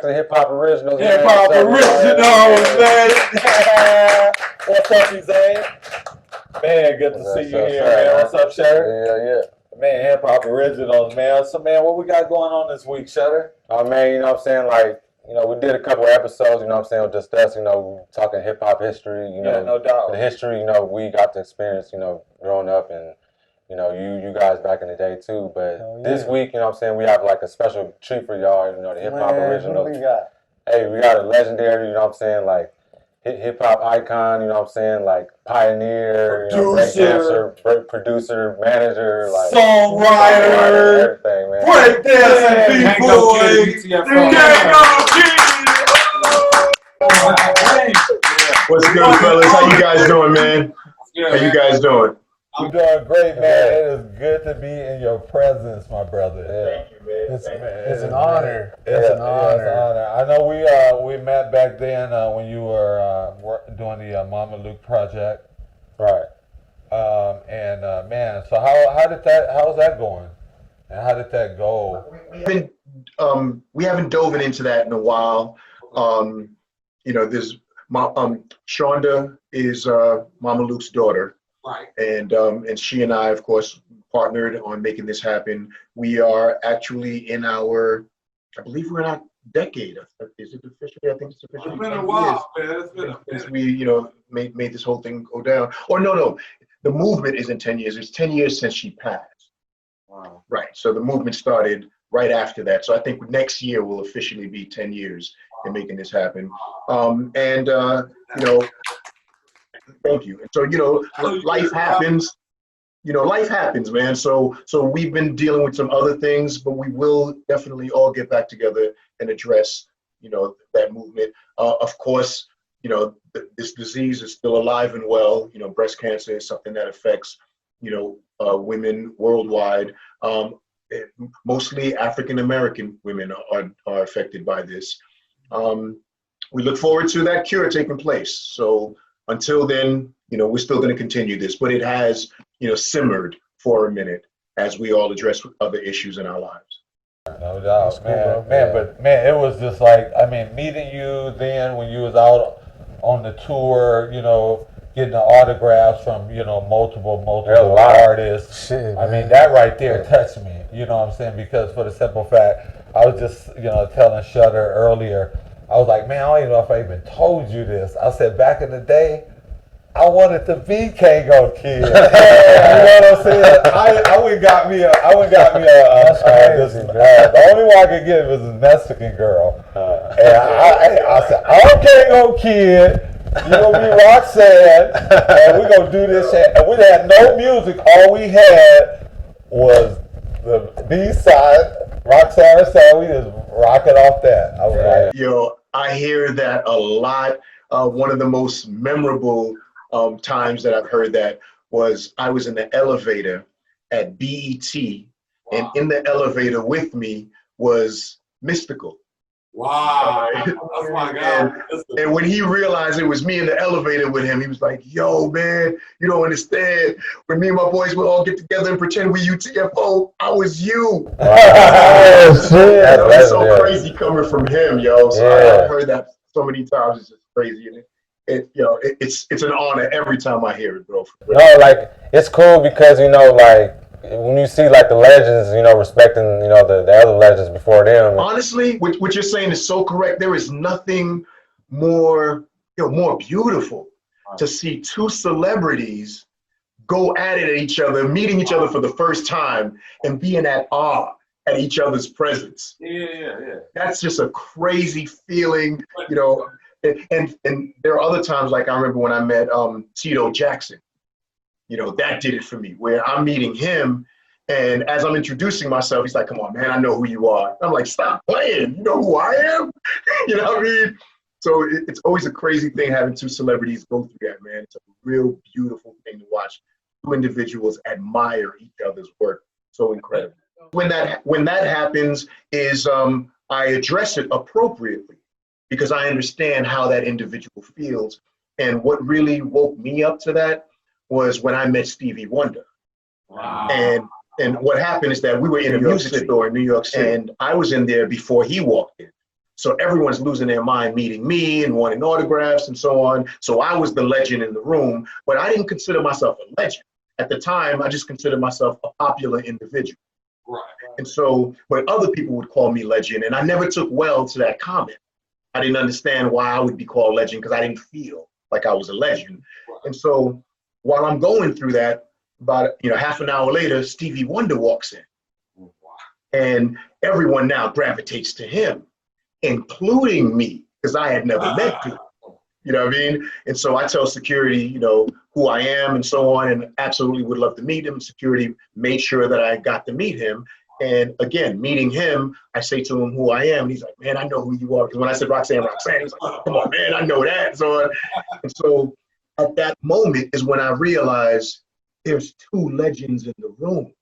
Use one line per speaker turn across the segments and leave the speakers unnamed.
to the Hip Hop Originals.
Hip Hop Originals, man. What's up, Zane? Man, good to see you here, man. What's up, Shutter?
Yeah.
Man, Hip Hop Originals, man. So, man, what we got going on this week, Shutter?
Oh, man, you know what I'm saying? Like, you know, we did a couple episodes, you know what I'm saying, with just us, you know, talking hip hop history, you know.
Yeah, no doubt.
The history, you know, we got to experience, you know, growing up and, you know, you guys back in the day too. But this week, you know what I'm saying, we have like a special treat for y'all, you know, the Hip Hop Originals.
What do we got?
Hey, we got a legendary, you know what I'm saying, like hip hop icon, you know what I'm saying, like pioneer,
producer,
producer, manager, like
songwriter,
everything, man.
breakdancing B-boy,
What's good, fellas? How you guys doing, man? How you guys doing?
I'm doing great, man. It is good to be in your presence, my brother.
Thank you, man. It's an honor. It's an honor.
I know we met back then when you were doing the Mama Luke project,
right?
Man, so how's that going? And how did that go?
We haven't dove into that in a while. You know, there's Shante is Mama Luke's daughter.
Right.
And she and I, of course, partnered on making this happen. We are actually in our, I believe we're in our decade. Is it officially? I think it's officially.
It's been a while, man. It's been
since we, you know, made this whole thing go down. Or no, the movement isn't 10 years. It's 10 years since she passed.
Wow.
Right. So the movement started right after that. So I think next year will officially be 10 years in making this happen. You know. Thank you. And so, you know, life happens. You know, life happens, man. So we've been dealing with some other things, but we will definitely all get back together and address, you know, that movement. Of course, you know, this disease is still alive and well. You know, breast cancer is something that affects, you know, women worldwide. Mostly African American women are affected by this. We look forward to that cure taking place. So until then, you know, we're still going to continue this, but it has, you know, simmered for a minute as we all address other issues in our lives.
No doubt, man. But man, it was just like, I mean, meeting you then when you was out on the tour, you know, getting the autographs from, you know, multiple artists.
Shit,
I mean, that right there touched me. You know what I'm saying? Because for the simple fact, I was just, you know, telling Shutter earlier. I was like, man, I don't even know if I even told you this. I said, back in the day, I wanted to be Kangol kid. You know what I'm saying? I went and got me the only one I could get was a Mexican girl. And I said, I'm Kangol kid. You're going to be Roxanne. And we're going to do this shit. And we had no music. All we had was the B-side. Roxanne side, we just rocking off that. I was like,
yo, I hear that a lot. One of the most memorable times that I've heard that was I was in the elevator at BET, and in the elevator with me was Mystical.
wow, that's my God.
And when he realized it was me in the elevator with him, he was like, yo, man, you don't understand. When me and my boys would all get together and pretend we U.T.F.O, I was you. That was so crazy coming from him, yo. So I've heard that so many times. It's just crazy. And it's an honor every time I hear it, bro.
No, like, it's cool because, you know, like, when you see like the legends, you know, respecting, you know, the other legends before them.
Honestly, what you're saying is so correct. There is nothing more, you know, more beautiful to see two celebrities go at it at each other, meeting each other for the first time, and being at awe at each other's presence.
Yeah.
That's just a crazy feeling, you know. And there are other times, like I remember when I met Tito Jackson. You know, that did it for me, where I'm meeting him, and as I'm introducing myself, he's like, come on, man, I know who you are. I'm like, stop playing. You know who I am? You know what I mean? So it's always a crazy thing having two celebrities go through that, man. It's a real beautiful thing to watch. Two individuals admire each other's work. So incredible. When that happens is I address it appropriately because I understand how that individual feels. And what really woke me up to that was when I met Stevie Wonder.
Wow.
And what happened is that we were in a music store in New York City, and I was in there before he walked in. So everyone's losing their mind meeting me and wanting autographs and so on. So I was the legend in the room, but I didn't consider myself a legend. At the time, I just considered myself a popular individual.
Right.
And so, but other people would call me legend, and I never took well to that comment. I didn't understand why I would be called legend because I didn't feel like I was a legend. And so while I'm going through that, about half an hour later, Stevie Wonder walks in. And everyone now gravitates to him, including me, because I had never met him. You know what I mean? And so I tell security, who I am and so on, and absolutely would love to meet him. Security made sure that I got to meet him. And again, meeting him, I say to him who I am. And he's like, man, I know who you are. Because when I said Roxanne, he's like, oh, come on, man, I know that. And so at that moment is when I realized there's two legends in the room,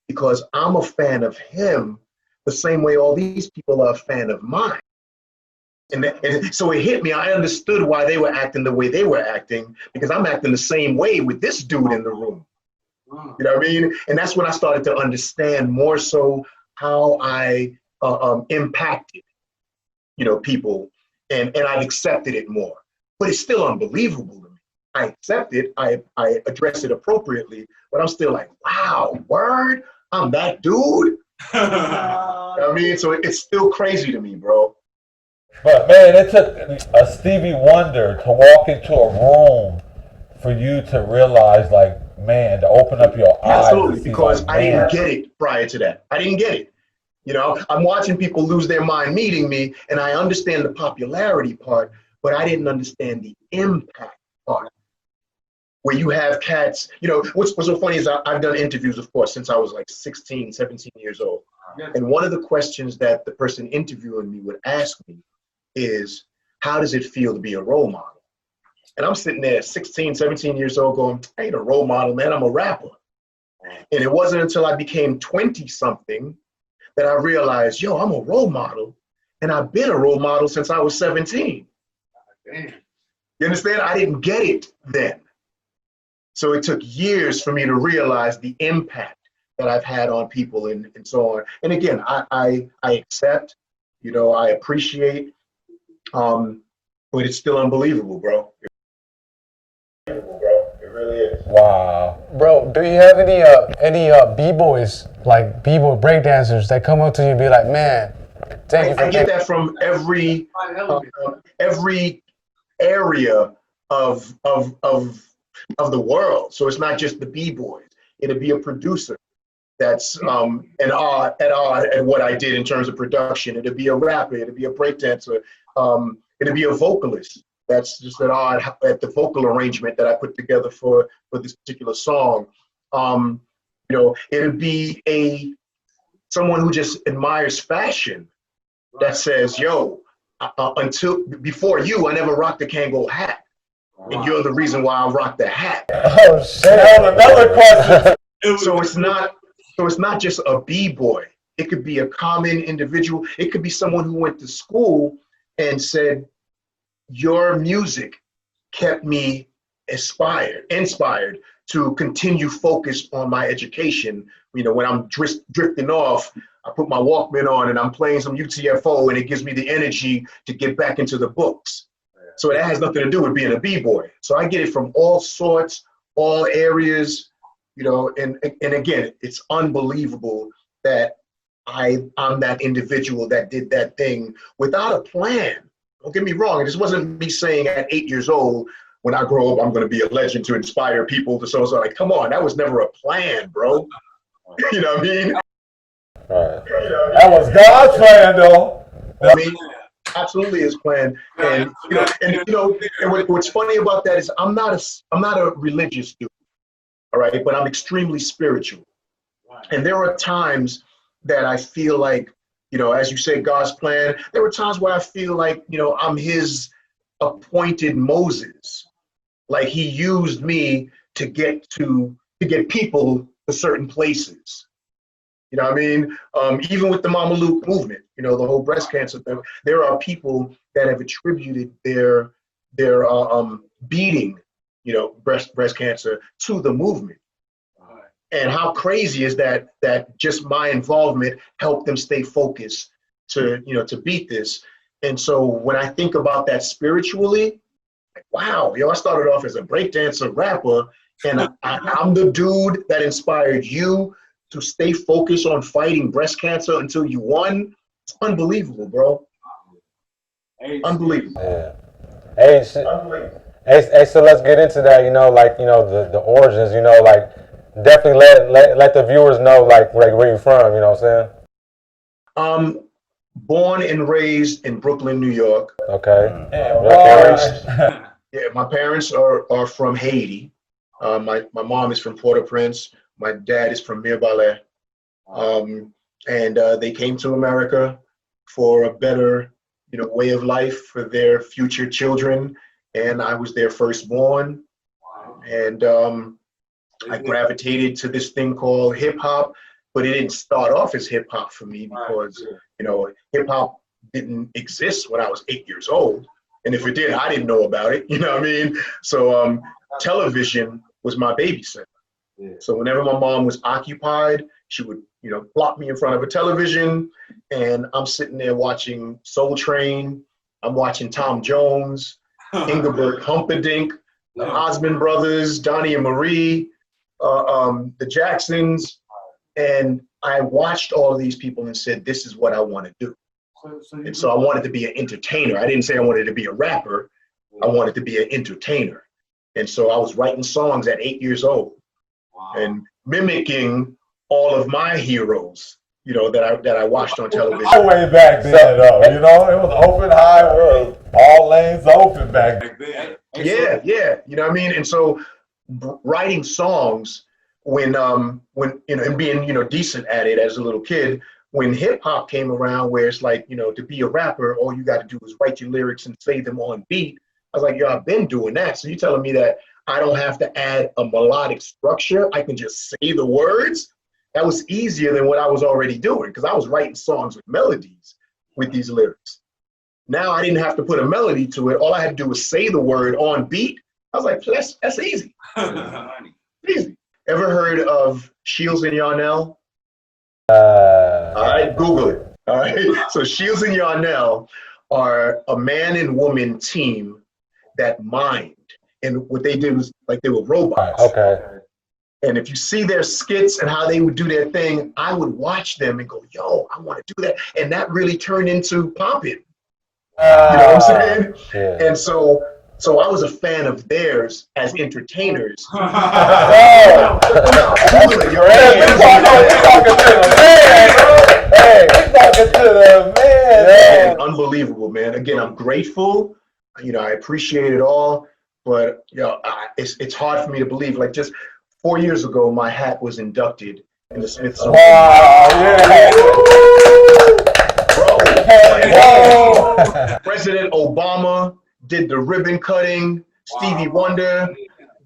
because I'm a fan of him the same way all these people are a fan of mine. And so it hit me. I understood why they were acting the way they were acting, because I'm acting the same way with this dude in the room. You know what I mean? And that's when I started to understand more so how I impacted, people, and I've accepted it more. But it's still unbelievable to me. I accept it, I address it appropriately, but I'm still like, wow, word, I'm that dude. You know what I mean? So it's still crazy to me, bro.
But man, it took a Stevie Wonder to walk into a room for you to realize, like, man, to open up your eyes.
Absolutely, because I didn't get it prior to that. I didn't get it. I'm watching people lose their mind meeting me, and I understand the popularity part, but I didn't understand the impact part. Where you have cats, what's so funny is I've done interviews, of course, since I was like 16, 17 years old. And one of the questions that the person interviewing me would ask me is, how does it feel to be a role model? And I'm sitting there 16, 17 years old going, I ain't a role model, man, I'm a rapper. And it wasn't until I became 20 something that I realized, yo, I'm a role model. And I've been a role model since I was 17. You understand? I didn't get it then. So it took years for me to realize the impact that I've had on people and so on. And again, I accept, I appreciate, but it's still unbelievable, bro. It really is.
Wow.
Bro, do you have any b-boys, like b-boy breakdancers that come up to you and be like, man, thank you for
I get that from every area of the world. So it's not just the b-boys. It'll be a producer that's at what I did in terms of production. It'll be a rapper. It'll be a breakdancer. It'll be a vocalist that's just at the vocal arrangement that I put together for this particular song. It'll be someone who just admires fashion that says, yo, before you, I never rocked a Kangol hat. And you're the reason why I rock the hat.
Oh shit! Another question.
So it's not just a b-boy. It could be a common individual. It could be someone who went to school and said, your music kept me inspired to continue focused on my education. When I'm drifting off, I put my Walkman on and I'm playing some U.T.F.O, and it gives me the energy to get back into the books. So that has nothing to do with being a b-boy. So I get it from all sorts, all areas, and again, it's unbelievable that I'm that individual that did that thing without a plan. Don't get me wrong. It just wasn't me saying at 8 years old, when I grow up, I'm going to be a legend to inspire people to so. Like, come on, that was never a plan, bro. You know what I mean?
Right. That was God's plan, though.
I mean, absolutely his plan. And what's funny about that is I'm not a religious dude, all right, but I'm extremely spiritual. And there are times that I feel like, as you say, God's plan. There were times where I feel like, I'm his appointed Moses. Like he used me to get people to certain places. You know what I mean? Even with the Mama Luke movement, the whole breast cancer thing, there are people that have attributed their beating, breast cancer to the movement. And how crazy is that just my involvement helped them stay focused to beat this. And so when I think about that spiritually, like, wow, yo, I started off as a breakdancer rapper, and I'm the dude that inspired you to stay focused on fighting breast cancer until you won. It's unbelievable, bro. Unbelievable.
Yeah. Hey,
Unbelievable.
hey, so let's get into that. You know, like the origins. You know, like definitely let the viewers know like where you're from. You know what I'm saying?
Born and raised in Brooklyn, New York.
Okay.
Yeah, my parents are from Haiti. My mom is from Port-au-Prince. My dad is from Mirbalais. And they came to America for a better, way of life for their future children. And I was their firstborn. And I gravitated to this thing called hip hop, but it didn't start off as hip hop for me because, hip hop didn't exist when I was 8 years old. And if it did, I didn't know about it. You know what I mean? So television was my babysitter. So whenever my mom was occupied, she would, plop me in front of a television, and I'm sitting there watching Soul Train. I'm watching Tom Jones, Engelbert Humperdinck, the Osmond Brothers, Donnie and Marie, the Jacksons. And I watched all of these people and said, this is what I want to do. And so I wanted to be an entertainer. I didn't say I wanted to be a rapper. I wanted to be an entertainer. And so I was writing songs at 8 years old and mimicking all of my heroes, that I watched on television.
Way back then, though, it was open highway, all lanes open back then.
Yeah, you know what I mean? And so writing songs when and being, decent at it as a little kid, when hip hop came around where it's like, to be a rapper, all you got to do is write your lyrics and say them on beat. I was like, yo, I've been doing that. So you're telling me that I don't have to add a melodic structure. I can just say the words. That was easier than what I was already doing because I was writing songs with melodies with these lyrics. Now I didn't have to put a melody to it. All I had to do was say the word on beat. I was like, that's easy. Easy. Ever heard of Shields and Yarnell? All right, Google it. All right. So Shields and Yarnell are a man and woman team that mined. And what they did was like they were robots.
Okay.
And if you see their skits and how they would do their thing, I would watch them and go, yo, I want to do that. And that really turned into popping. You know what I'm saying?
Yeah.
And so I was a fan of theirs as entertainers.
You're talking to the man.
Unbelievable, man. Again, I'm grateful. I appreciate it all. But it's hard for me to believe. Like just 4 years ago, my hat was inducted in the Smithsonian.
Wow,
Bro, President Obama did the ribbon cutting. Stevie Wonder,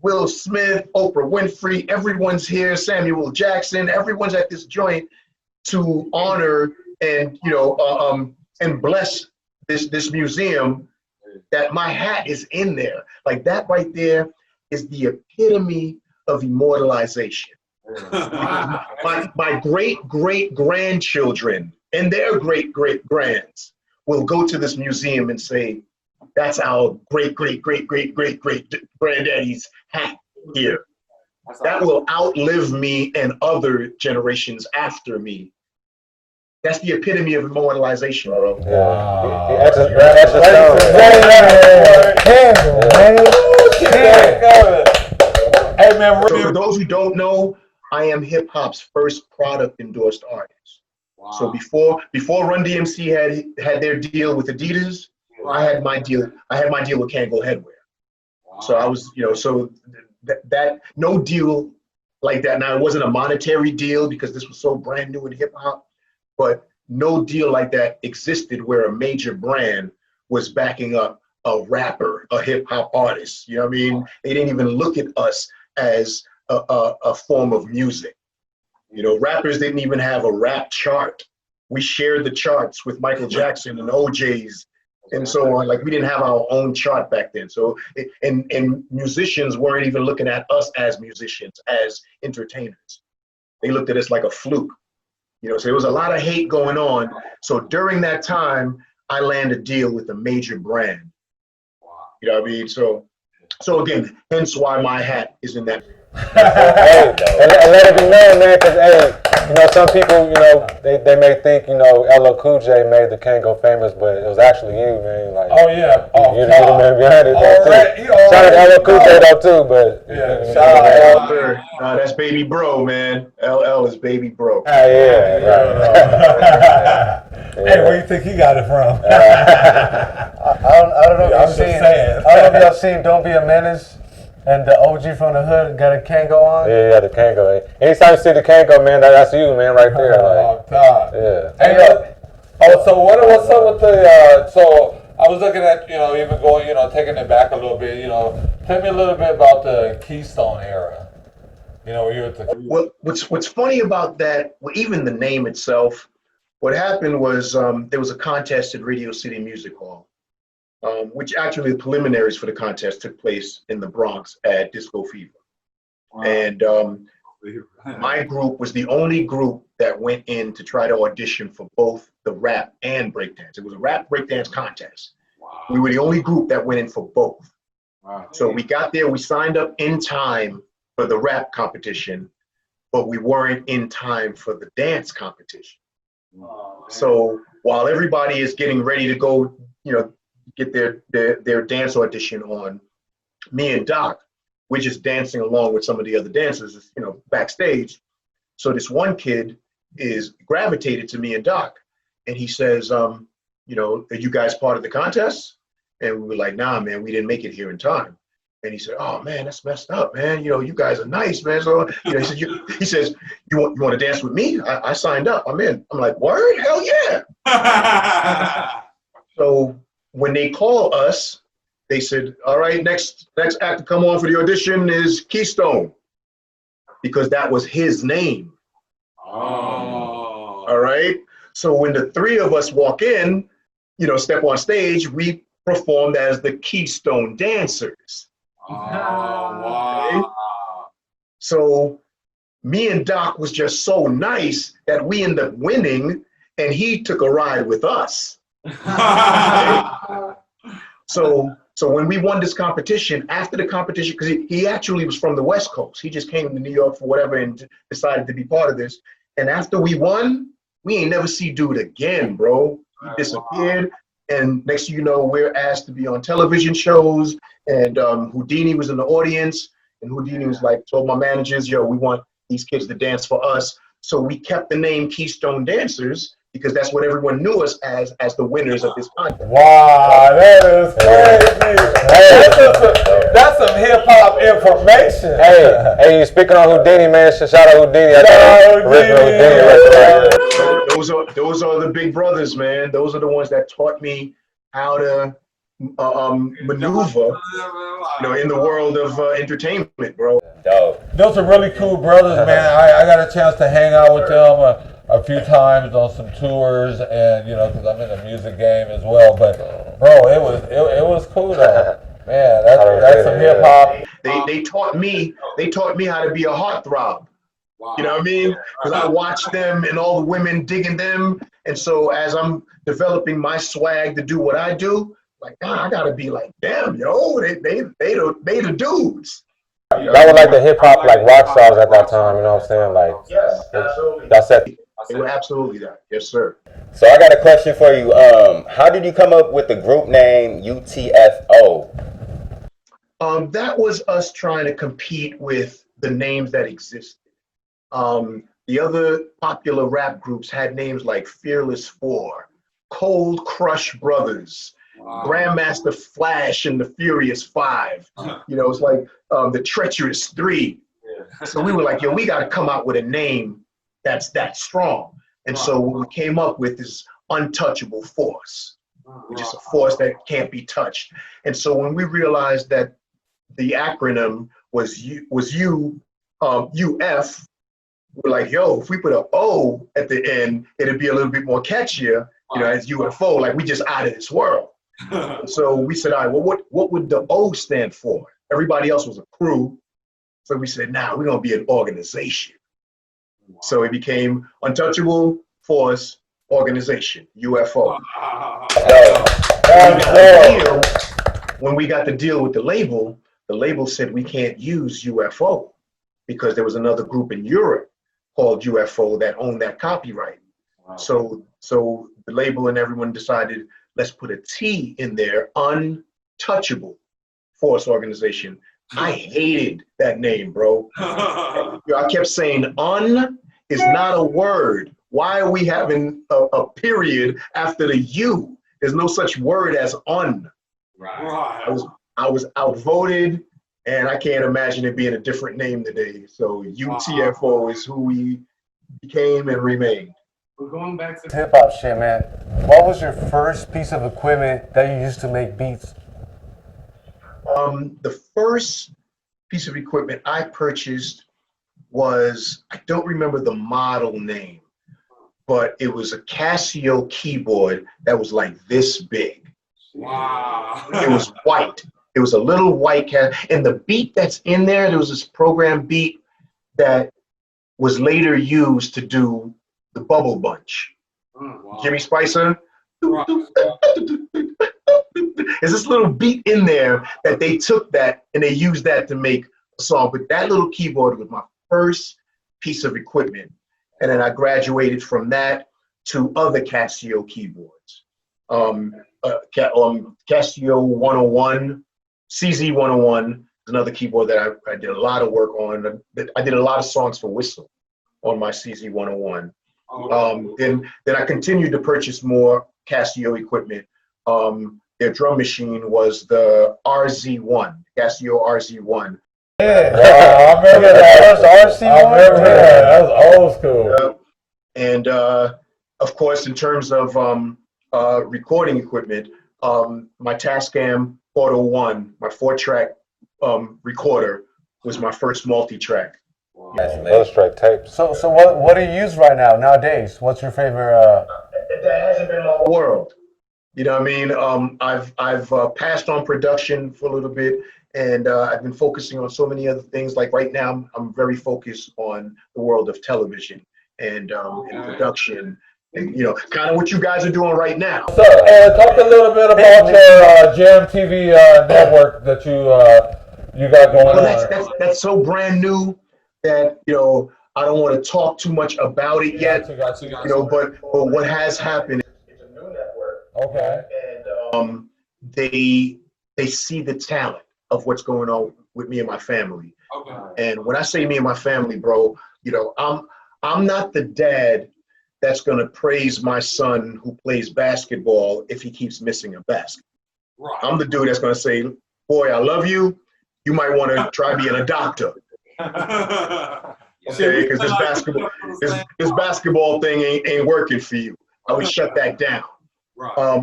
Will Smith, Oprah Winfrey, everyone's here. Samuel Jackson, everyone's at this joint to honor and and bless this museum. That my hat is in there. Like that right there is the epitome of immortalization. My great grandchildren and their great grands will go to this museum and say, that's our great granddaddy's hat here. That will outlive me and other generations after me. That's the epitome of immortalization, bro.
Yeah.
Hey, man,
so for those who don't know, I am hip hop's first product endorsed artist. Wow. So before Run DMC had their deal with Adidas, I had my deal with Kangol Headwear. Wow. So I was, so that no deal like that. Now it wasn't a monetary deal because this was so brand new in hip hop. But no deal like that existed where a major brand was backing up a rapper, a hip hop artist. You know what I mean? They didn't even look at us as a form of music. Rappers didn't even have a rap chart. We shared the charts with Michael Jackson and OJ's and so on. Like we didn't have our own chart back then. So, and musicians weren't even looking at us as musicians, as entertainers. They looked at us like a fluke. So there was a lot of hate going on. So during that time, I land a deal with a major brand. You know what I mean? So again, hence why my hat is in that.
Hey, and let it be known, man, because, hey, you know, some people, you know, they may think, you know, LL Cool J made the Kangol famous, but it was actually you, man. Like,
Oh yeah,
you're the man behind it. Shout out to LL Cool J though too, but
yeah, shout out
to that's baby bro, man. LL is baby bro.
Yeah, right.
Hey, where you think he got it from?
I don't know
I'm
if
just
you've seen.
saying.
I don't know if y'all seen "Don't Be a Menace" and the OG from the hood got a Kangol on.
Yeah, the Kangol. Anytime you see the Kangol, man, that's you, man, right there. Like, yeah.
Hey, so what's up with the? So I was looking at, you know, even going, you know, taking it back a little bit. You know, tell me a little bit about the Keystone era. You know, you were at the.
Well, what's funny about that? Well, even the name itself. What happened was there was a contest at Radio City Music Hall, which actually the preliminaries for the contest took place in the Bronx at Disco Fever. Wow. And my group was the only group that went in to try to audition for both the rap and breakdance. It was a rap breakdance contest. Wow. We were the only group that went in for both. Wow. So we got there, we signed up in time for the rap competition, but we weren't in time for the dance competition. So while everybody is getting ready to go, you know, get their dance audition on, me and Doc, we're just dancing along with some of the other dancers, you know, backstage. So this one kid is gravitated to me and Doc, and he says, you know, are you guys part of the contest? And we were like, nah, man, we didn't make it here in time. And he said, oh man, that's messed up, man. You know, you guys are nice, man. So, you know, he says, you want to dance with me? I signed up. I'm in. I'm like, word? Hell yeah. So when they call us, they said, all right, next act to come on for the audition is Keystone, because that was his name. Oh. All right. So when the three of us walk in, you know, step on stage, we performed as the Keystone Dancers. Oh, wow. Okay? So me and Doc was just so nice that we ended up winning, and he took a ride with us. Okay? So when we won this competition, after the competition, because he actually was from the West Coast, he just came to New York for whatever and decided to be part of this. And after we won, we ain't never see dude again, bro. He disappeared. And next thing you know, we're asked to be on television shows. And Whodini was in the audience. And Whodini was like, told my managers, yo, we want these kids to dance for us. So we kept the name Keystone Dancers, because that's what everyone knew us as the winners of this contest.
Wow, that is crazy. That's some hip hop information.
Hey, speaking on Whodini, man, shout out Whodini.
Those are the big brothers, man. Those are the ones that taught me how to maneuver, you know, in the world of entertainment, bro.
Dope. Those are really cool brothers, man. I got a chance to hang out with them a few times on some tours, and you know, because I'm in the music game as well. But bro, it was cool though. Man, that's some hip hop.
They taught me how to be a heartthrob. Wow. You know what I mean? Because I watched them and all the women digging them, and so as I'm developing my swag to do what I do, like, God, I gotta be like them, yo. They the dudes.
That was like the hip hop, like rock stars at that time. You know what I'm saying? Like,
yes, absolutely.
That's it.
They were absolutely that. Yes, sir.
So I got a question for you. How did you come up with the group name U.T.F.O?
That was us trying to compete with the names that existed. The other popular rap groups had names like Fearless Four, Cold Crush Brothers, wow, Grandmaster Flash and the Furious Five. You know, it's like the Treacherous Three. Yeah. So we were like, yo, we got to come out with a name that's that strong. And so what we came up with is Untouchable Force, which is a force that can't be touched. And so when we realized that the acronym was U.F., we're like, yo, if we put an O at the end, it'd be a little bit more catchier, you know, as U.F.O, like we just out of this world. So we said, all right, well, what would the O stand for? Everybody else was a crew. So we said, nah, we're gonna be an organization. So it became Untouchable Force organization, UFO. When we got the deal with the label said we can't use UFO because there was another group in Europe called UFO that owned that copyright. Wow. So the label and everyone decided, let's put a T in there, Untouchable Force Organization. I hated that name, bro. I kept saying un is not a word. Why are we having a period after the U? There's no such word as un. Right. I was outvoted, and I can't imagine it being a different name today. So U.T.F.O is who we became and remained.
We're going back to hip hop shit, man. What was your first piece of equipment that you used to make beats?
The first piece of equipment I purchased was, I don't remember the model name, but it was a Casio keyboard that was like this big. Wow. It was white. It was a little white and the beat that's in there was this program beat that was later used to do the Bubble Bunch. Wow. Jimmy Spicer. Wow. There's this little beat in there that they took that and they used that to make a song. But that little keyboard was my first piece of equipment. And then I graduated from that to other Casio keyboards. Casio 101, CZ 101 is another keyboard that I did a lot of work on. I did a lot of songs for Whistle on my CZ 101. Then I continued to purchase more Casio equipment. Their drum machine was the RZ1, Casio RZ1.
Yeah, wow, I remember that.
That was RC1?
I remember that. That was old school.
And of course, in terms of recording equipment, my Tascam Auto 1, my 4-track recorder, was my first multi-track.
Wow. Those track tapes.
So what do you use right now, nowadays? What's your favorite?
That hasn't been my world. You know what I mean? I've passed on production for a little bit, and I've been focusing on so many other things. Like right now, I'm very focused on the world of television and production. And, you know, kind of what you guys are doing right now.
So, talk a little bit about your Jam TV network that you got going on.
That's so brand new that, you know, I don't want to talk too much about it yet. You know, but what has happened is it's a new network.
Okay.
And they see the talent of what's going on with me and my family. Okay. And when I say me and my family, bro, you know, I'm not the dad that's going to praise my son who plays basketball if he keeps missing a basket. Right. I'm the dude that's going to say, boy, I love you. You might want to try being a doctor. Okay, because this basketball thing ain't working for you. I would shut that down. Right.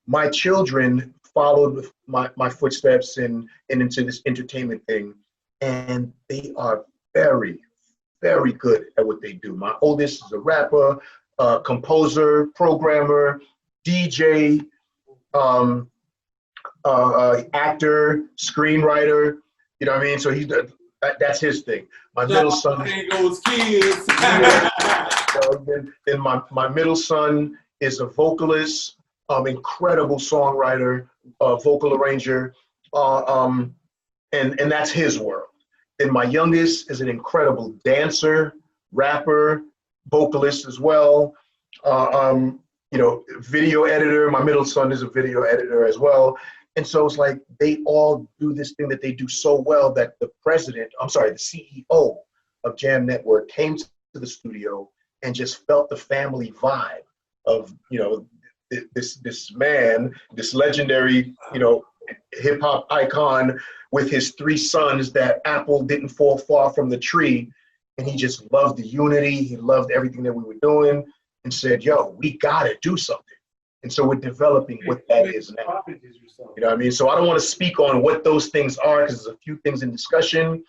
My children followed my footsteps and into this entertainment thing, and they are very, very good at what they do. My oldest is a rapper, composer, programmer, DJ, actor, screenwriter. You know what I mean? So that's his thing. My middle son. Then my middle son is a vocalist, incredible songwriter, vocal arranger, and that's his world. And my youngest is an incredible dancer, rapper, vocalist as well. You know, video editor. My middle son is a video editor as well. And so it's like they all do this thing that they do so well that the CEO of Jam Network came to the studio and just felt the family vibe of, you know, this man, this legendary, you know, hip hop icon with his 3 sons that apple didn't fall far from the tree. And he just loved the unity. He loved everything that we were doing and said, yo, we gotta do something. And so we're developing what that is now. You know what I mean? So I don't want to speak on what those things are because there's a few things in discussion,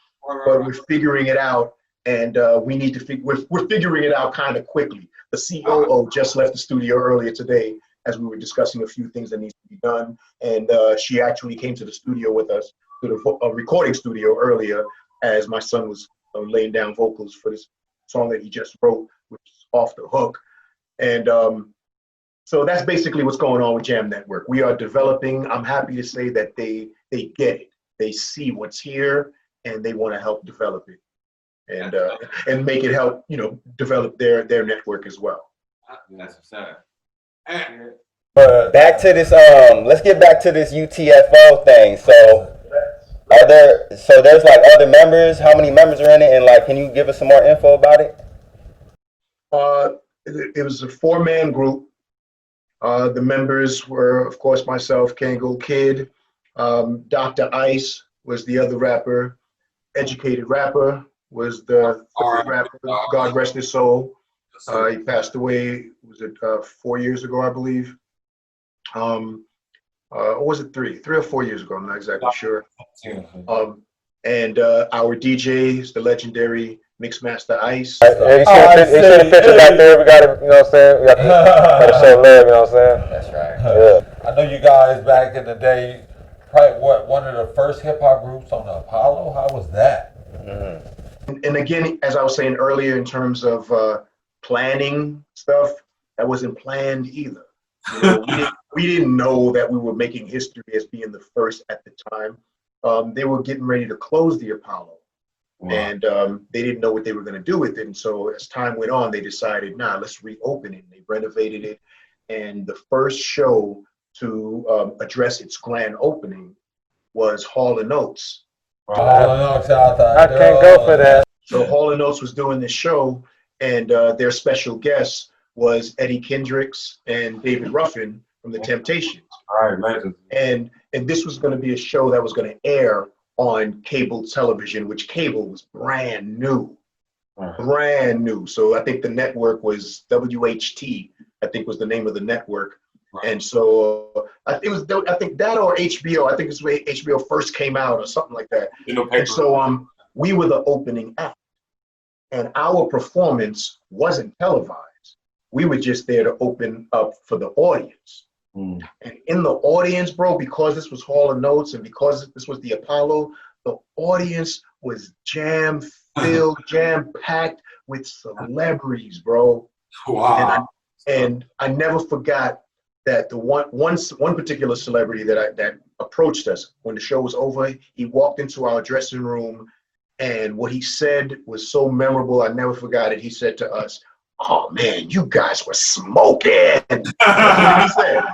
but we're figuring it out. And we need to we're figuring it out kind of quickly. The COO just left the studio earlier today as we were discussing a few things that needs to be done. And she actually came to the studio with us, to the recording studio earlier, as my son was laying down vocals for this song that he just wrote, which is Off the Hook. And So that's basically what's going on with Jam Network. We are developing. I'm happy to say that they get it. They see what's here and they want to help develop it and make it help, develop their network as well.
That's what's up.
But back to this, let's get back to this U.T.F.O thing. So there's like other members, how many members are in it, and like can you give us some more info about it?
It was a 4-man group. The members were, of course, myself, Kangol Kid, Dr. Ice was the other rapper, Educated Rapper was the third rapper, God rest his soul. He passed away, was it 4 years ago, I believe? Or was it 3 or 4 years ago? I'm not exactly sure. And our DJ is the legendary Mixmaster Ice.
Hey, you see the picture back there? We got it, you know what I'm saying? We got to show love, you know what I'm saying?
That's right.
Yeah.
I know you guys back in the day, probably one of the first hip hop groups on the Apollo. How was that?
And again, as I was saying earlier, in terms of planning stuff, that wasn't planned either. We didn't know that we were making history as being the first at the time. They were getting ready to close the Apollo. Wow. And they didn't know what they were going to do with it. And so as time went on, they decided, let's reopen it. They renovated it. And the first show to address its grand opening was Hall & Oates.
I can't go for that.
So Hall & Oates was doing this show, and their special guest was Eddie Kendricks and David Ruffin from The Temptations.
All right, legend.
And this was going to be a show that was going to air on cable television, which cable was brand new. Brand new. So I think the network was WHT, I think was the name of the network. And so I think that or HBO. I think it's when HBO first came out or something like that. And so we were the opening act, and our performance wasn't televised. We were just there to open up for the audience. And in the audience, bro, because this was Hall & Oates and because this was the Apollo, the audience was jam-filled, jam-packed with celebrities, bro.
Wow.
And I never forgot that the one particular celebrity that approached us when the show was over. He walked into our dressing room, and what he said was so memorable. I never forgot it. He said to us, "Oh man, you guys were smoking." That's what he said.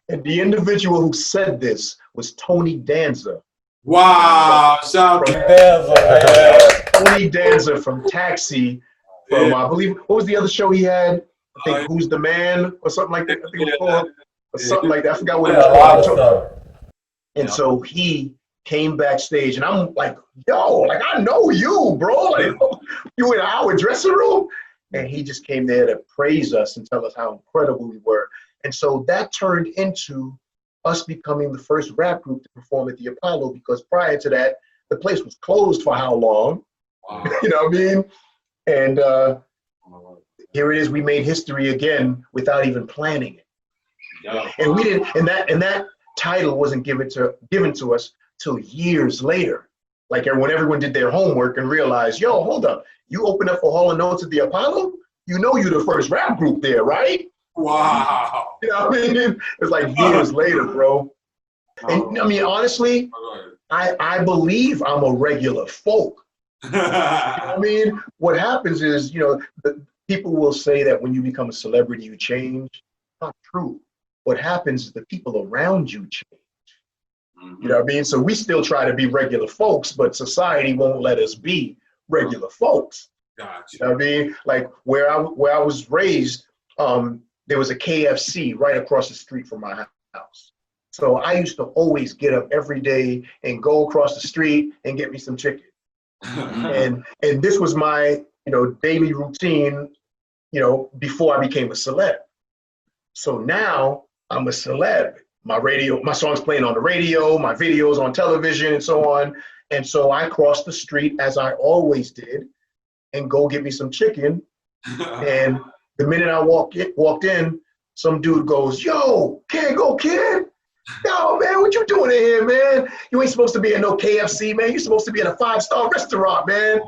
And the individual who said this was Tony Danza.
Wow, shout
from
Danza,
Tony Danza from Taxi. From I believe, what was the other show he had? I think Who's the Man or something like that. I think it was called or something like that. I forgot what it was called. And so he came backstage, and I'm like, "Yo, like I know you, bro. Like you in our dressing room." And he just came there to praise us and tell us how incredible we were. And so that turned into us becoming the first rap group to perform at the Apollo, because prior to that, the place was closed for how long? Wow. You know what I mean? And here it is, we made history again without even planning it. Yeah. And we didn't, and that title wasn't given to us till years later. Like when everyone did their homework and realized, yo, hold up, you opened up for Hall & Oates at the Apollo? You know you're the first rap group there, right?
Wow.
You know what I mean? It's like years later, bro. And I mean, honestly, I believe I'm a regular folk. You know what I mean? What happens is, people will say that when you become a celebrity, you change. Not true. What happens is the people around you change. Mm-hmm. You know what I mean? So we still try to be regular folks, but society won't let us be regular folks.
Gotcha.
You know what I mean? Like where I was raised, there was a KFC right across the street from my house. So I used to always get up every day and go across the street and get me some chicken. and this was my daily routine, before I became a celeb. So now I'm a celeb. My songs playing on the radio, my videos on television and so on. And so I crossed the street as I always did and go get me some chicken. And the minute I walked in, some dude goes, "Yo, Kangol Kid. Yo, man, what you doing in here, man? You ain't supposed to be in no KFC, man. You're supposed to be in a 5-star restaurant, man."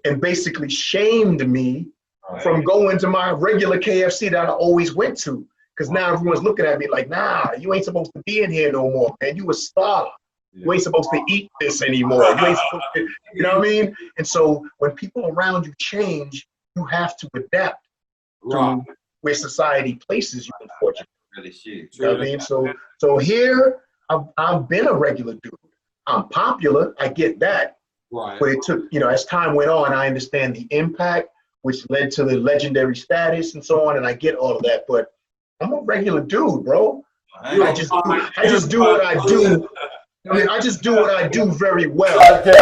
And basically shamed me from going to my regular KFC that I always went to. Because now everyone's looking at me like, nah, you ain't supposed to be in here no more, man. You a star. You ain't supposed to eat this anymore. You ain't supposed to, you know what I mean? And so when people around you change, you have to adapt to where society places you, unfortunately. You know what I mean? So here, I've been a regular dude. I'm popular, I get that.
Right.
But it took, as time went on, I understand the impact, which led to the legendary status and so on, and I get all of that. But I'm a regular dude, bro. I just do what I do. I mean, I just do what I do very well.
Hey,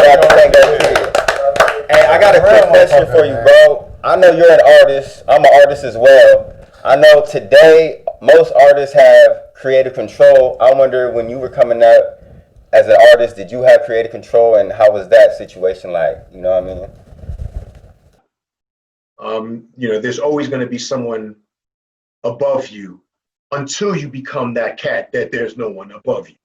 I got a quick question for you, bro. I know you're an artist. I'm an artist as well. I know today most artists have creative control. I wonder, when you were coming up as an artist, did you have creative control, and how was that situation like? You know what I mean?
There's always going to be someone above you until you become that cat that there's no one above you.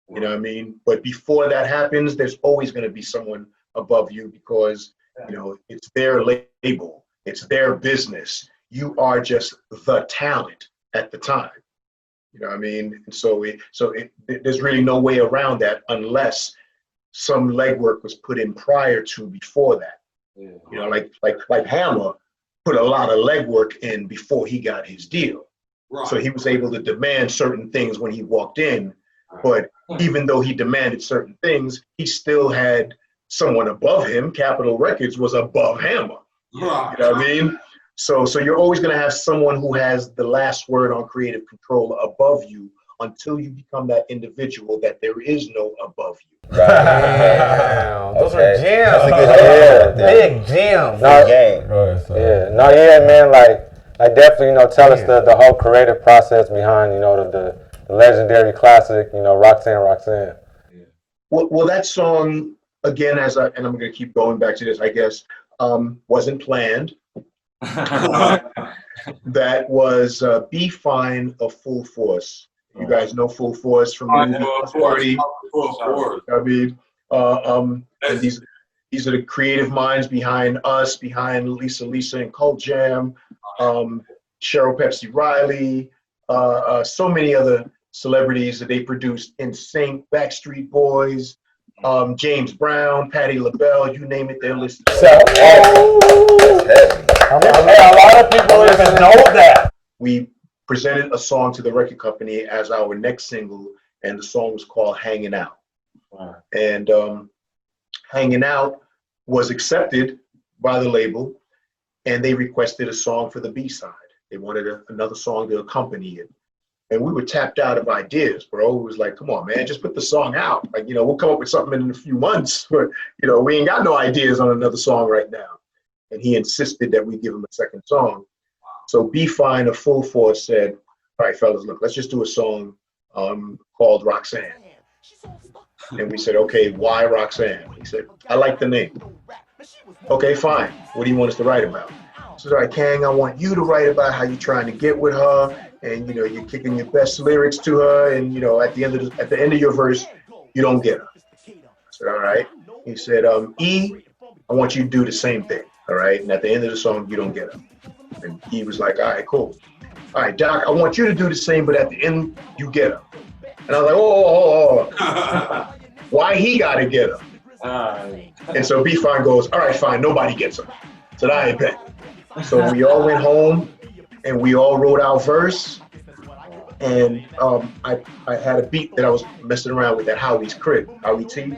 You know what I mean? But before that happens, there's always going to be someone above you because, it's their label, it's their business. You are just the talent at the time. You know what I mean? And so there's really no way around that unless some legwork was put in prior to before that. Like Hammer put a lot of legwork in before he got his deal. Right. So he was able to demand certain things when he walked in, but even though he demanded certain things, he still had someone above him. Capitol Records was above Hammer. Right. You know what I mean? So you're always going to have someone who has the last word on creative control above you until you become that individual that there is no above you.
Right. Damn. Those are gems.
That's a good
big gems.
Man. Like definitely, tell us the whole creative process behind, the legendary classic, Roxanne.
Yeah. Well, that song again, and I'm going to keep going back to this, I guess, wasn't planned. That was Be Fine of Full Force. You guys know Full Force from the movie Party. I mean, and these are the creative minds behind us, behind Lisa and Cult Jam, Cheryl Pepsi Riley, so many other celebrities that they produced: NSYNC, Backstreet Boys, James Brown, Patti LaBelle, you name it, they're listed.
A lot of people even know that.
We presented a song to the record company as our next single, and the song was called Hanging Out. Wow. And Hanging Out was accepted by the label, and they requested a song for the B-side. They wanted another song to accompany it. And we were tapped out of ideas, bro. It was like, come on, man, just put the song out. Like, we'll come up with something in a few months, but, we ain't got no ideas on another song right now. And he insisted that we give him a second song. So Be Fine of Full Force said, all right, fellas, look, let's just do a song called Roxanne. And we said, okay, why Roxanne? He said, I like the name. Okay, fine. What do you want us to write about? I said, all right, Kang, I want you to write about how you're trying to get with her, and you're kicking your best lyrics to her, and at the end of your verse, you don't get her. I said, all right. He said, E, I want you to do the same thing. All right. And at the end of the song, you don't get her. And he was like, all right, cool. All right, Doc, I want you to do the same, but at the end, you get her. And I was like, oh. Why he got to get her? And so B Fine goes, all right, fine, nobody gets her. I said, I bet. So we all went home and we all wrote our verse. And I had a beat that I was messing around with at Howie's crib, Howie T.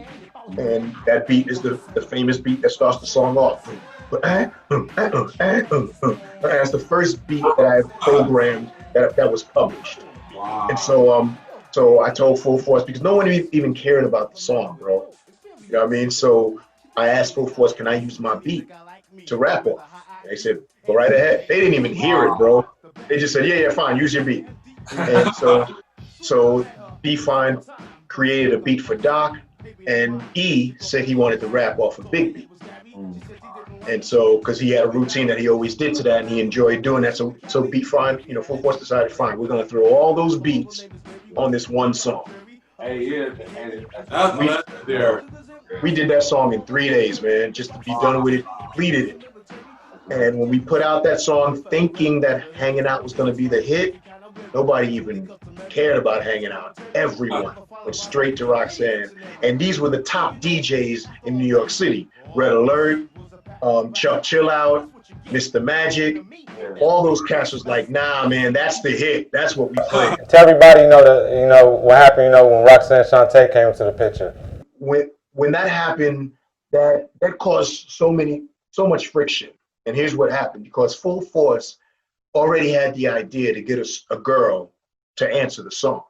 And that beat is the famous beat that starts the song off. That's the first beat that I programmed that was published. Wow. And so I told Full Force, because no one even cared about the song, bro. You know what I mean? So I asked Full Force, can I use my beat to rap on? And they said, go right ahead. They didn't even hear it, bro. They just said, yeah, fine, use your beat. And so Be Fine created a beat for Doc, and E said he wanted to rap off a big beat. And so, because he had a routine that he always did to that, and he enjoyed doing that, so Be Fine, Full Force decided, fine, we're gonna throw all those beats on this one song.
Hey, that's legendary.
We did that song in 3 days, man, just to be done with it, completed it. And when we put out that song thinking that Hanging Out was going to be the hit, nobody even cared about Hanging Out. Everyone went straight to Roxanne. And these were the top DJs in New York City. Red Alert, Chuck Chill Out, Mr. Magic. All those cats was like, nah, man, that's the hit. That's what we play.
Tell everybody, what happened, when Roxanne and Shante came into the picture.
When that happened, that caused so much friction. And here's what happened, because Full Force already had the idea to get a girl to answer the song.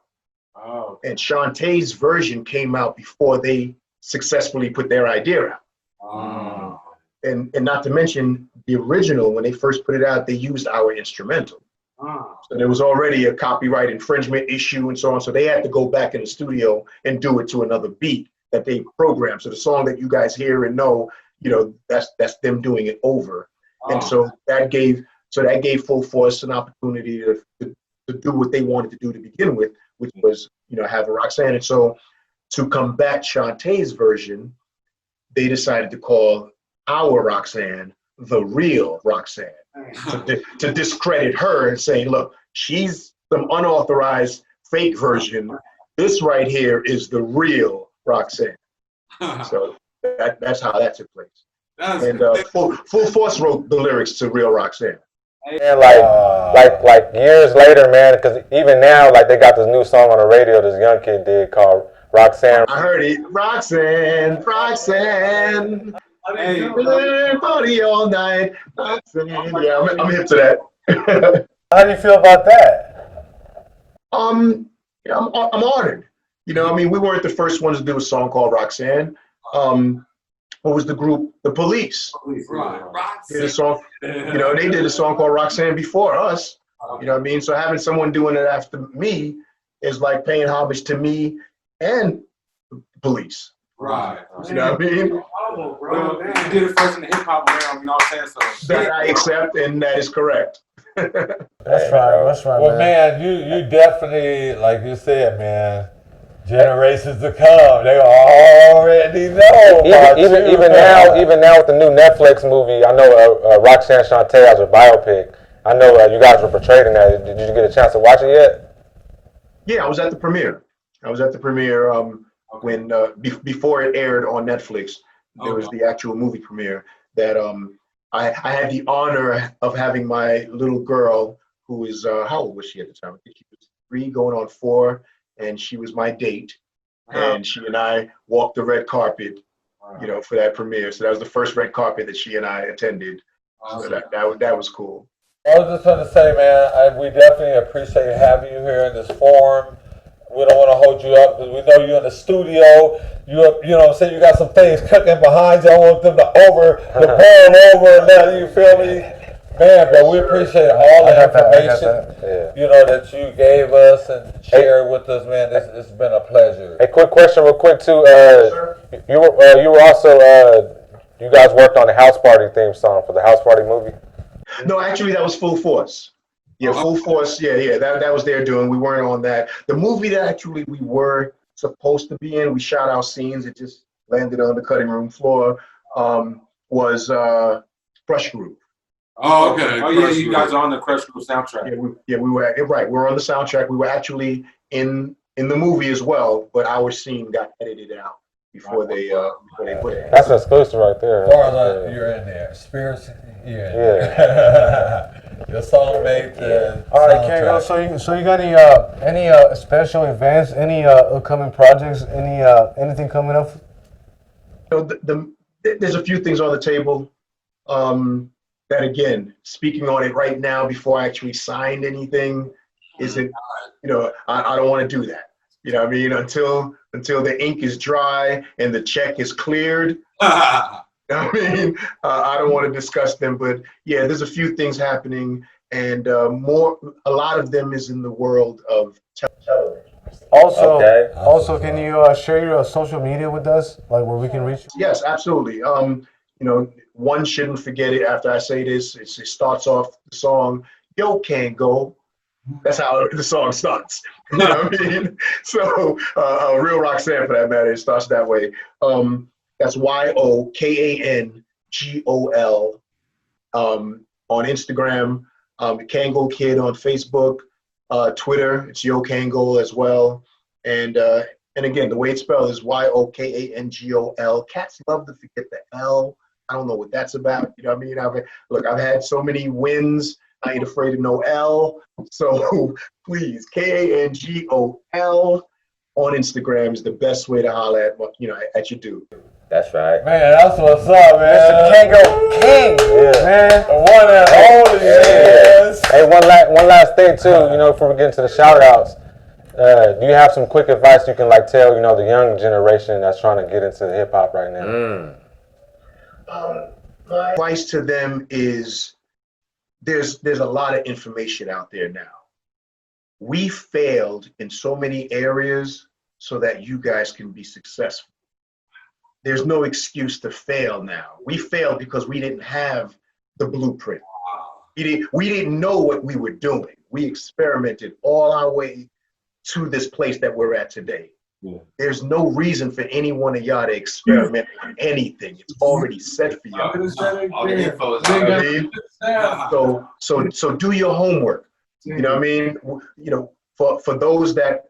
Oh. And Shantae's version came out before they successfully put their idea out. Oh. And not to mention the original, when they first put it out, they used our instrumental. Oh. So there was already a copyright infringement issue and so on. So they had to go back in the studio and do it to another beat that they programmed. So the song that you guys hear and know, that's them doing it over. Oh. And so that gave Full Force an opportunity to do what they wanted to do to begin with, which was, have a Roxanne. And so to combat Shantae's version, they decided to call our Roxanne the real Roxanne, to discredit her and say, look, she's some unauthorized fake version. This right here is the real Roxanne. So that's how that took place. And Full Force wrote the lyrics to Real Roxanne.
And like years later, man, because even now, like they got this new song on the radio this young kid did called Roxanne.
I heard it. Roxanne. Hey, party all night. Roxanne. Yeah, I'm hip to that.
How do you feel about that?
I'm honored. We weren't the first ones to do a song called Roxanne. What was the group? The Police. Did a song. They did a song called Roxanne before us. So having someone doing it after me is like paying homage to me and the Police.
Right.
You know what I mean?
Well, you did it first in the hip hop realm, you know what I'm saying? So
that I accept, and that is correct.
That's right. Well, man, you definitely, like you said, man, generations to come, they already know.
Even now with the new Netflix movie, I know Roxanne Shante has a biopic. I know you guys were portrayed in that. Did you get a chance to watch it yet?
Yeah, I was at the premiere. When before it aired on Netflix. There was the actual movie premiere that I had the honor of having my little girl, who is how old was she at the time? I think she was 3 going on 4. And she was my date, and she and I walked the red carpet, for that premiere. So that was the first red carpet that she and I attended. So that was cool.
I was just going to say, man, we definitely appreciate having you here in this forum. We don't want to hold you up because we know you're in the studio. You got some things cooking behind you. I want them to boil over and let you feel me. Man, but we appreciate all the information that you gave us and shared with us, man. It's been a pleasure.
Hey, quick question, real quick too. You were also you guys worked on the House Party theme song for the House Party movie.
No, actually, that was Full Force. Yeah, Full Force. Yeah. That was their doing. We weren't on that. The movie that actually we were supposed to be in, we shot our scenes. It just landed on the cutting room floor. Was Crush Groove.
Oh, okay. Oh, yeah, you guys are on the Crush Groove soundtrack.
We were right. We're on the soundtrack. We were actually in the movie as well, but our scene got edited out before they put it.
That's exclusive right there.
You're in there. Spirits, you're in there. Your song made the
all right, Kangol, so you got any special events, any upcoming projects, anything coming up?
There's a few things on the table. That again, speaking on it right now before I actually signed anything isn't, I don't want to do that. You know what I mean? Until the ink is dry and the check is cleared. I don't want to discuss them, but yeah, there's a few things happening, and a lot of them is in the world of television.
Also, can you share your social media with us, like where we can reach you?
Yes, absolutely. One shouldn't forget it after I say this. It starts off the song, "Yo, Kangol." That's how the song starts. You know what I mean? So, Real Roxanne, for that matter, it starts that way. That's YOKANGOL. on Instagram, Kangol Kid on Facebook, Twitter, it's Yo Kangol as well. And again, the way it's spelled is Yokangol. Cats love to forget the L. I don't know what that's about. You know what I mean? I've had so many wins. I ain't afraid of no L. So please, Kangol on Instagram is the best way to holler at at your dude.
That's right.
Man, that's what's up, man.
Mr. Kangol King, man.
The one and only, yes.
Hey, one last thing too. Before we get into the shout outs, do you have some quick advice you can tell the young generation that's trying to get into hip hop right now?
My advice to them is there's a lot of information out there now. We failed in so many areas so that you guys can be successful. There's no excuse to fail now. We failed because we didn't have the blueprint. We didn't know what we were doing. We experimented all our way to this place that we're at today. Yeah. There's no reason for any one of y'all to experiment with anything. It's already set for y'all.
All the info is
So do your homework. You know what I mean? For those that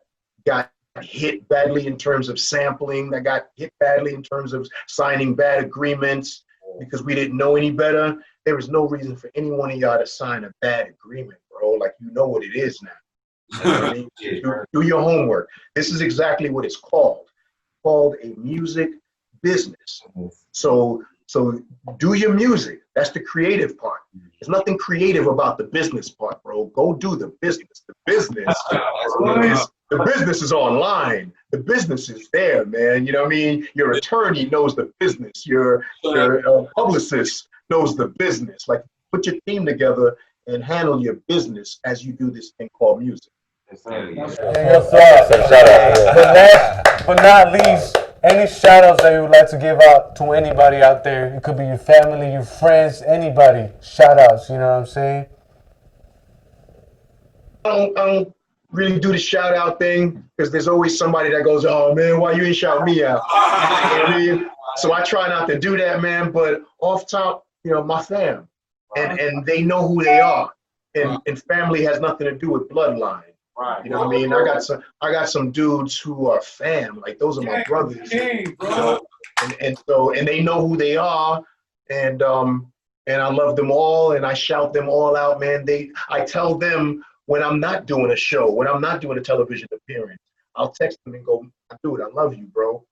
got hit badly in terms of sampling, that got hit badly in terms of signing bad agreements because we didn't know any better, there is no reason for any one of y'all to sign a bad agreement, bro. Like, you know what it is now. You know what I mean? Do your homework. This is exactly what it's called. It's called a music business. So do your music. That's the creative part. There's nothing creative about the business part, bro. Go do the business. The business is online. The business is there, man. You know what I mean? Your attorney knows the business. Your publicist knows the business. Like, put your team together and handle your business as you do this thing called music.
But not least, any shout outs that you would like to give out to anybody out there? It could be your family, your friends, anybody. Shout outs, you know what I'm saying?
I don't really do the shout out thing because there's always somebody that goes, "Oh man, why you ain't shout me out?" You know what I mean? So I try not to do that, man. But off top, my fam, and they know who they are, and family has nothing to do with bloodline.
Right.
You know what I mean? I got some dudes who are fam, like those are my brothers. And they know who they are, and I love them all, and I shout them all out, man. I tell them when I'm not doing a show, when I'm not doing a television appearance, I'll text them and go, "Dude, I love you, bro."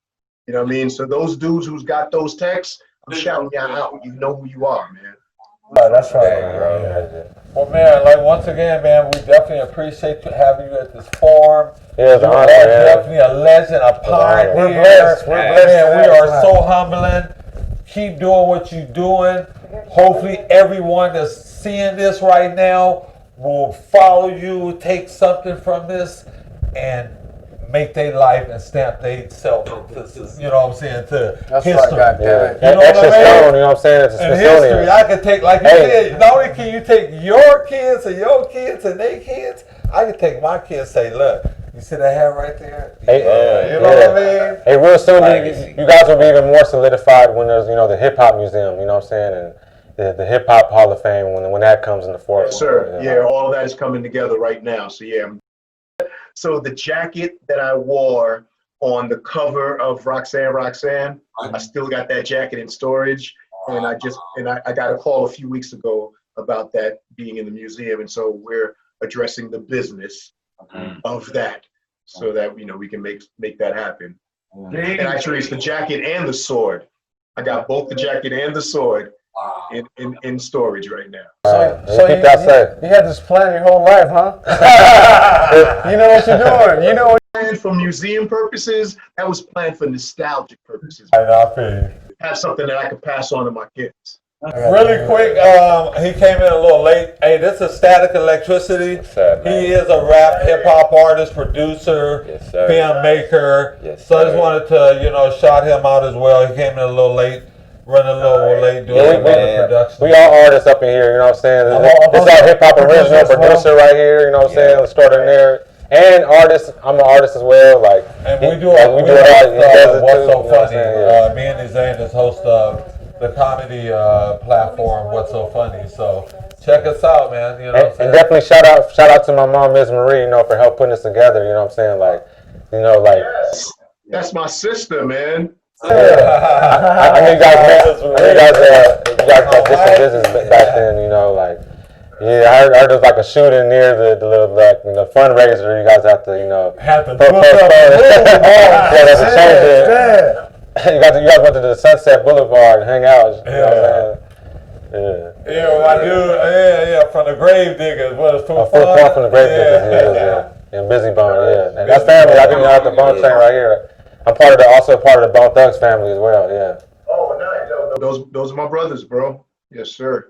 You know what I mean? So those dudes who's got those texts, I'm shouting y'all out. You know who you are, man.
Oh, that's right, bro.
Well, man, once again, man, we definitely appreciate having you at this forum.
Yeah,
you are definitely a legend, a pioneer.
We're blessed.
Man, we are so humbling. Keep doing what you're doing. Hopefully, everyone that's seeing this right now will follow you, take something from this, and make their life and stamp their self into, you know what I'm saying, to
That's
history.
right, goddamn.
You know what I mean?
Stone, you know what I'm saying? It's a
In
Smithsonian.
history, I can take, like you said, not only can you take your kids and their kids, I can take my kids and say, "Look, you see that hair right there?
Hey,
you know what I mean?"
Hey, real soon, you guys will be even more solidified when there's, the Hip Hop Museum, you know what I'm saying? And the Hip Hop Hall of Fame, when that comes in the forefront.
Yes, sir. Yeah, all of that is coming together right now. So, yeah. So the jacket that I wore on the cover of Roxanne, I still got that jacket in storage. And I got a call a few weeks ago about that being in the museum. And so we're addressing the business of that so that, we can make that happen. And actually, it's the jacket and the sword. I got both the jacket and the sword in storage right now.
So you had this plan your whole life, huh? You know what you're doing. You know.
Planned for museum purposes. That was planned for nostalgic purposes.
I feel you.
Have something that I could pass on to my kids.
Really quick, he came in a little late. Hey, this is Static Electricity.
Yes, sir, man.
He is a rap, hip hop artist, producer,
Yes, sir.
film maker.
Yes,
so I just
sir.
wanted to, shout him out as well. He came in a little late, running a little late, doing some other production.
We all artists up in here, you know what I'm saying? This is our hip hop original producer right here, you know what I'm saying? Starting there. And artist, I'm an artist as well.
And we do it all. What's so funny? Me and Zane is host of the comedy platform, What's So Funny. So check us out, man. You know what I'm saying?
And definitely shout out to my mom, Ms. Marie, you know, for help putting this together. You know what I'm saying? Like, you know, like.
Yes. That's my sister, man.
Yeah. I mean, you guys got different business back then, you know, like. Yeah, I heard there was like a shooting near the little fundraiser. You guys have to, you know,
have to
postpone. Yeah, that's a change it. You guys went to the Sunset Boulevard and hang out. You know what I'm saying?
Yeah, my dude. From the Grave Diggers. What is
Full from the Grave Diggers. Yeah. And Busy Bone. Yeah, and that's family. I think you have the Bone chain right here. I'm also part of the Bone Thugs family as well. Yeah.
Oh, nice. Those are my brothers, bro. Yes, sir.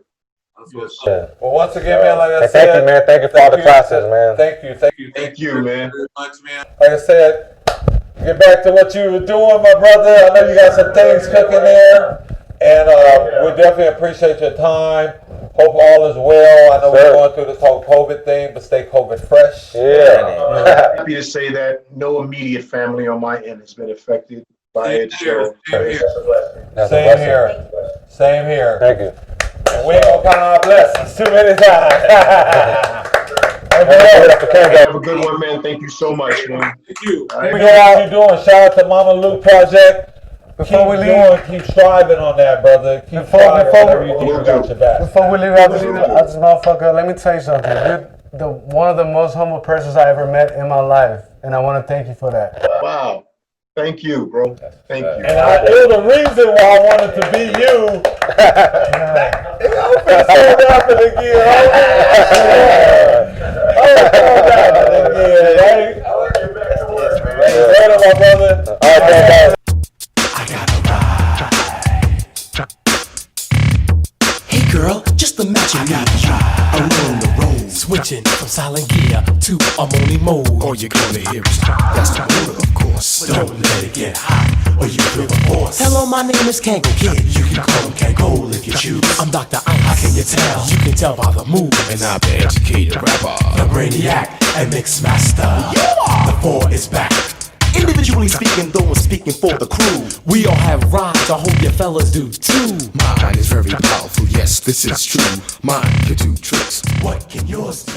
Yes.
Yeah.
Well, once again, man, like I said,
thank you, man. Thank you for all the classes, man.
Thank you,
man.
Very much, man.
Like I said, get back to what you were doing, my brother. I know you got some things cooking there, and we definitely appreciate your time. Hope all is well. I know we're going through this whole COVID thing, but stay COVID fresh.
Yeah.
Happy to say that no immediate family on my end has been affected by it. So
Same here. Same here.
Thank you.
And we ain't gonna count our blessings too many times.
Have a good one, man. Thank you so much, man.
Thank you.
All right.
We know what you're doing. Shout out to Mama Luke Project. Before we leave, keep striving on that, brother. Before
we leave out this motherfucker, let me tell you something. You're one of the most humble persons I ever met in my life, and I want to thank you for that.
Wow. Thank you, bro. Thank you.
And it was the reason why I wanted to be you. I'm finna say that again. Later, my brother.
All right, guys.
I gotta ride. Hey girl, just imagine me along the road, switching from silent gear to harmony mode. All you're gonna hear is that's the motor, of course. Don't let it get hot, or you feel the force. Hello, my name is Kangol Kid. You can call him Kangol if you choose. I'm Dr. Ice. How can you tell? You can tell by the move. And I'm the educated rapper, the brainiac and mix master. The 4 is back. Individually speaking, though I'm speaking for the crew. We all have rhymes, I hope your fellas do too. Mine is very powerful, yes, this is true. Mine can do tricks. What can yours do?